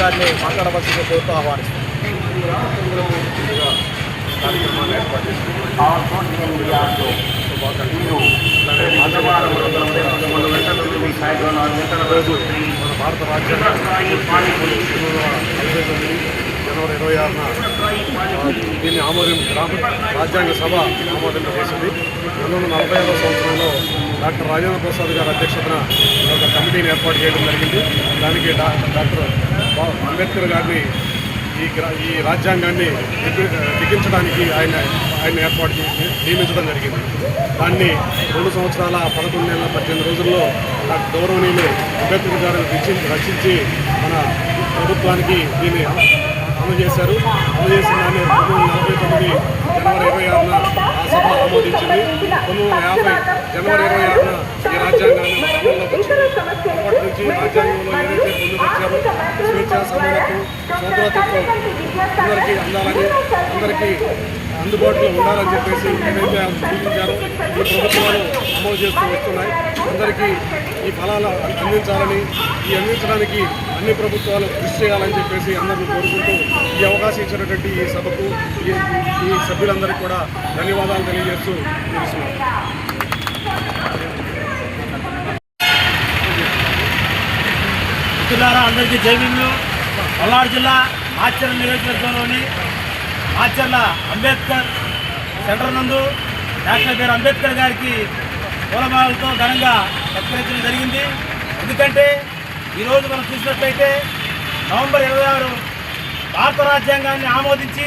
గారిని మాట్లాడవలసింది కోరుతూ ఆహ్వానిస్తున్నాం. కార్యక్రమాన్ని ఏర్పాటు రోజు మన భారత రాజ్యాంగం జనవరి 26న దీన్ని రాజ్యాంగ సభ ఆమోదం చేసింది. 1945వ సంవత్సరంలో డాక్టర్ రాజేంద్ర ప్రసాద్ గారి అధ్యక్షతన ఒక కమిటీని ఏర్పాటు చేయడం జరిగింది. దానికి డాక్టర్ అంబేద్కర్ గారిని ఈ రాజ్యాంగాన్ని లిఖించడానికి ఆయన ఏర్పాటు నియమించడం జరిగింది. దాన్ని 2 సంవత్సరాల 11 నెలల 18 రోజుల్లో గౌరవనీయులు అంబేద్కర్ గారిని రక్షించి మన ప్రభుత్వానికి దీన్ని అమలు చేశారు. అమలు చేసిన దాన్ని 1949 జనవరి 26న ఆ సభ ఆమోదించింది. 1950 జనవరి 26న ఈ రాజ్యాంగాన్ని అమల్లోకి వచ్చింది. అప్పటి నుంచి రాజ్యాంగంలో ఏదైతే పొందుపరిచారో స్వేచ్ఛ, సమానత్వం, సోదరత్వం అందరికీ అందాలని, అందరికీ అందుబాటులో ఉండాలని చెప్పేసి ఏదైతే సూచించారో ఈ ప్రభుత్వాలు అమలు చేస్తూ వస్తున్నాయి. అందరికీ ఈ ఫలాలు అందించాలని, అందించడానికి అన్ని ప్రభుత్వాలు కృషి చేయాలని చెప్పేసి అందరినీ కోరుకుంటూ ఈ అవకాశం ఇచ్చినటువంటి ఈ సభకు ఈ సభ్యులందరికీ కూడా ధన్యవాదాలు తెలియజేస్తూ ముగిస్తున్నాను. మిత్రులారా, అందరికీ జై భీములు. పల్నాడు జిల్లా మాచర్ల నియోజకవర్గంలోని మాచర్ల అంబేద్కర్ సెంటర్ నందు డాక్టర్ బిఆర్ అంబేద్కర్ గారికి పూలమాలతో ఘనంగా సత్కరించడం జరిగింది. ఎందుకంటే ఈరోజు మనం చూసినట్లయితే నవంబర్ 26 భారత రాజ్యాంగాన్ని ఆమోదించి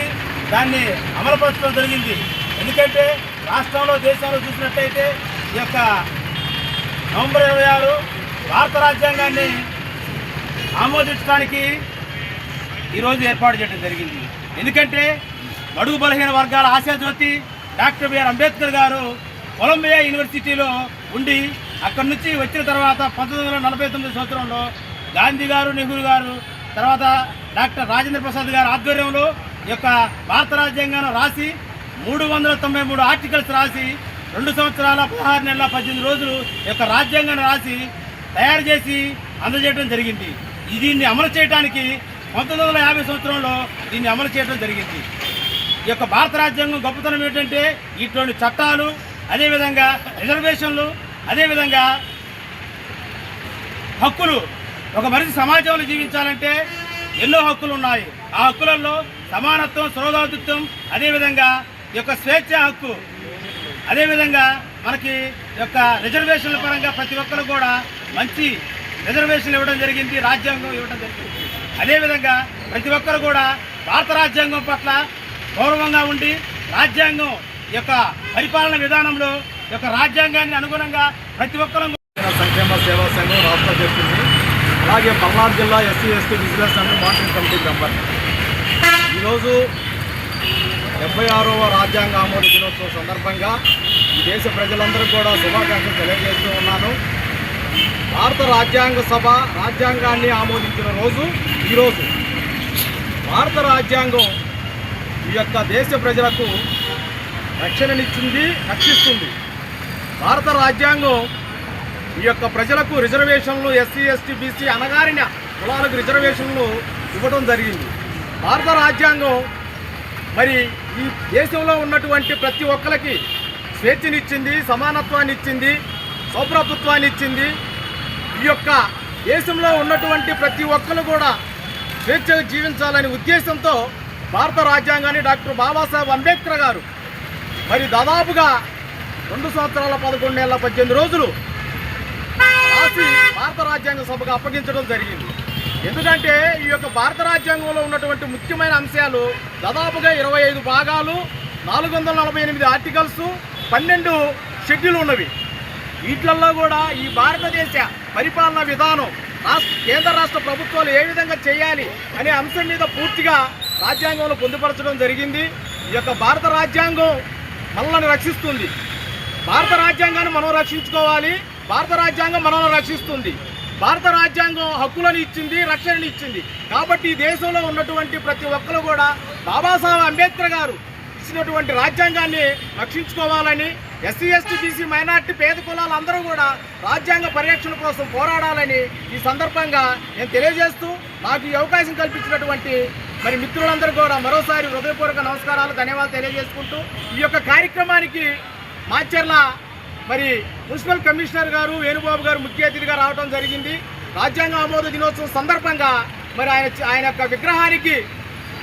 దాన్ని అమలుపరచడం జరిగింది. ఎందుకంటే రాష్ట్రంలో, దేశంలో చూసినట్లయితే ఈ యొక్క నవంబర్ 26 భారత రాజ్యాంగాన్ని ఆమోదించడానికి ఈరోజు ఏర్పాటు చేయడం జరిగింది. ఎందుకంటే బడుగు బలహీన వర్గాల ఆశాజ్యోతి డాక్టర్ బిఆర్ అంబేద్కర్ గారు కొలంబియా యూనివర్సిటీలో ఉండి అక్కడి నుంచి వచ్చిన తర్వాత 1949 సంవత్సరంలో గాంధీ గారు, నెహ్రూ గారు, తర్వాత డాక్టర్ రాజేంద్ర ప్రసాద్ గారి ఆధ్వర్యంలో ఈ యొక్క భారత రాజ్యాంగాన్ని రాసి 393 ఆర్టికల్స్ రాసి 2 సంవత్సరాల 16 నెలల 18 రోజులు ఈ యొక్క రాజ్యాంగాన్ని రాసి తయారు చేసి అందజేయడం జరిగింది. దీన్ని అమలు చేయడానికి 1950 సంవత్సరంలో దీన్ని అమలు చేయడం జరిగింది. ఈ యొక్క భారత రాజ్యాంగం గొప్పతనం ఏంటంటే ఇటువంటి చట్టాలు, అదేవిధంగా రిజర్వేషన్లు, అదేవిధంగా హక్కులు. ఒక మనిషి సమాజంలో జీవించాలంటే ఎన్నో హక్కులు ఉన్నాయి. ఆ హక్కులలో సమానత్వం, సోదరత్వం, అదేవిధంగా ఈ యొక్క స్వేచ్ఛ హక్కు, అదేవిధంగా మనకి యొక్క రిజర్వేషన్ల పరంగా ప్రతి ఒక్కరు కూడా మంచి రిజర్వేషన్లు ఇవ్వడం జరిగింది, రాజ్యాంగం ఇవ్వడం జరిగింది. అదేవిధంగా ప్రతి ఒక్కరు కూడా భారత రాజ్యాంగం పట్ల గౌరవంగా ఉండి రాజ్యాంగం యొక్క పరిపాలన విధానంలో యొక్క రాజ్యాంగాన్ని అనుగుణంగా ప్రతి ఒక్కరు సంక్షేమ సేవా సంఘం రాష్ట్ర అధ్యక్షుడిని, అలాగే పల్నాడు జిల్లా SC ST business and marketing committee member. ఈరోజు 76వ రాజ్యాంగ ఆమోద దినోత్సవం సందర్భంగా ఈ దేశ ప్రజలందరూ కూడా శుభాకాంక్షలు తెలియజేస్తూ ఉన్నాను. భారత రాజ్యాంగ సభ రాజ్యాంగాన్ని ఆమోదించిన రోజు ఈరోజు. భారత రాజ్యాంగం ఈ యొక్క దేశ ప్రజలకు రక్షణనిచ్చింది, రక్షిస్తుంది. భారత రాజ్యాంగం ఈ యొక్క ప్రజలకు రిజర్వేషన్లు, ఎస్సీ ఎస్టీ బీసీ అణగారిన కులాలకు రిజర్వేషన్లు ఇవ్వడం జరిగింది. భారత రాజ్యాంగం మరి ఈ దేశంలో ఉన్నటువంటి ప్రతి ఒక్కరికి స్వేచ్ఛనిచ్చింది, సమానత్వాన్ని ఇచ్చింది, సౌభ్రతత్వాన్ని ఇచ్చింది. ఈ యొక్క దేశంలో ఉన్నటువంటి ప్రతి ఒక్కరు కూడా స్వేచ్ఛగా జీవించాలనే ఉద్దేశంతో భారత రాజ్యాంగాన్ని డాక్టర్ బాబాసాహెబ్ అంబేద్కర్ గారు మరి దాదాపుగా 2 సంవత్సరాల 11 నెలల 18 రోజులు రాసి భారత రాజ్యాంగ సభకు అప్పగించడం జరిగింది. ఎందుకంటే ఈ యొక్క భారత రాజ్యాంగంలో ఉన్నటువంటి ముఖ్యమైన అంశాలు దాదాపుగా 25 భాగాలు, 448 ఆర్టికల్స్, 12 షెడ్యూల్ ఉన్నవి. వీటిల్లో కూడా ఈ భారతదేశ పరిపాలనా విధానం కేంద్ర రాష్ట్ర ప్రభుత్వాలు ఏ విధంగా చేయాలి అనే అంశం మీద పూర్తిగా రాజ్యాంగంలో పొందుపరచడం జరిగింది. ఈ యొక్క భారత రాజ్యాంగం మనల్ని రక్షిస్తుంది. భారత రాజ్యాంగాన్ని మనం రక్షించుకోవాలి, భారత రాజ్యాంగం మనల్ని రక్షిస్తుంది. భారత రాజ్యాంగం హక్కులను ఇచ్చింది, రక్షణను ఇచ్చింది. కాబట్టి ఈ దేశంలో ఉన్నటువంటి ప్రతి ఒక్కరు కూడా బాబాసాహెబ్ అంబేద్కర్ గారు ఇచ్చినటువంటి రాజ్యాంగాన్ని రక్షించుకోవాలని, ఎస్సీ ఎస్టీ బీసీ మైనార్టీ పేద కులాలు అందరూ కూడా రాజ్యాంగ పరిరక్షణ కోసం పోరాడాలని ఈ సందర్భంగా నేను తెలియజేస్తూ, నాకు ఈ అవకాశం కల్పించినటువంటి మరి మిత్రులందరూ కూడా మరోసారి హృదయపూర్వక నమస్కారాలు, ధన్యవాదాలు తెలియజేసుకుంటూ ఈ యొక్క కార్యక్రమానికి మాచర్ల మరి మున్సిపల్ కమిషనర్ గారు వేణుబాబు గారు ముఖ్య అతిథిగా రావడం జరిగింది. రాజ్యాంగ ఆమోద దినోత్సవం సందర్భంగా మరి ఆయన యొక్క విగ్రహానికి,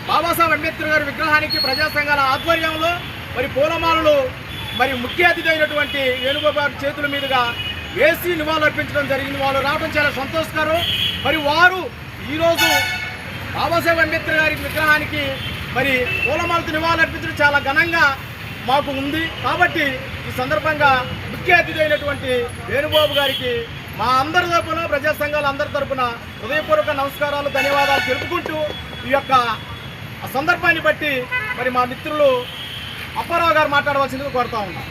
బాబాసాహెబ్ అంబేద్కర్ గారి విగ్రహానికి ప్రజా సంఘాల ఆధ్వర్యంలో మరి పూలమాలలు మరి ముఖ్య అతిథి అయినటువంటి వేణుబాబు గారి చేతుల మీదుగా వేసి నివాళులు అర్పించడం జరిగింది. వాళ్ళు రావడం చాలా సంతోషకరం. మరి వారు ఈరోజు బాబాసాహెబ్ అంబేద్కర్ గారి విగ్రహానికి మరి పూలమాలతో నివాళులు అర్పించడం చాలా ఘనంగా మాకు ఉంది. కాబట్టి ఈ సందర్భంగా ముఖ్య అతిథి అయినటువంటి వేణుబాబు గారికి మా అందరి తరపున, ప్రజా సంఘాల అందరి తరపున హృదయపూర్వక నమస్కారాలు, ధన్యవాదాలు తెలుపుకుంటూ ఈ యొక్క సందర్భాన్ని బట్టి మరి మా మిత్రులు అప్పారావు గారు మాట్లాడవలసిందిగా కోరుతా ఉన్నాం.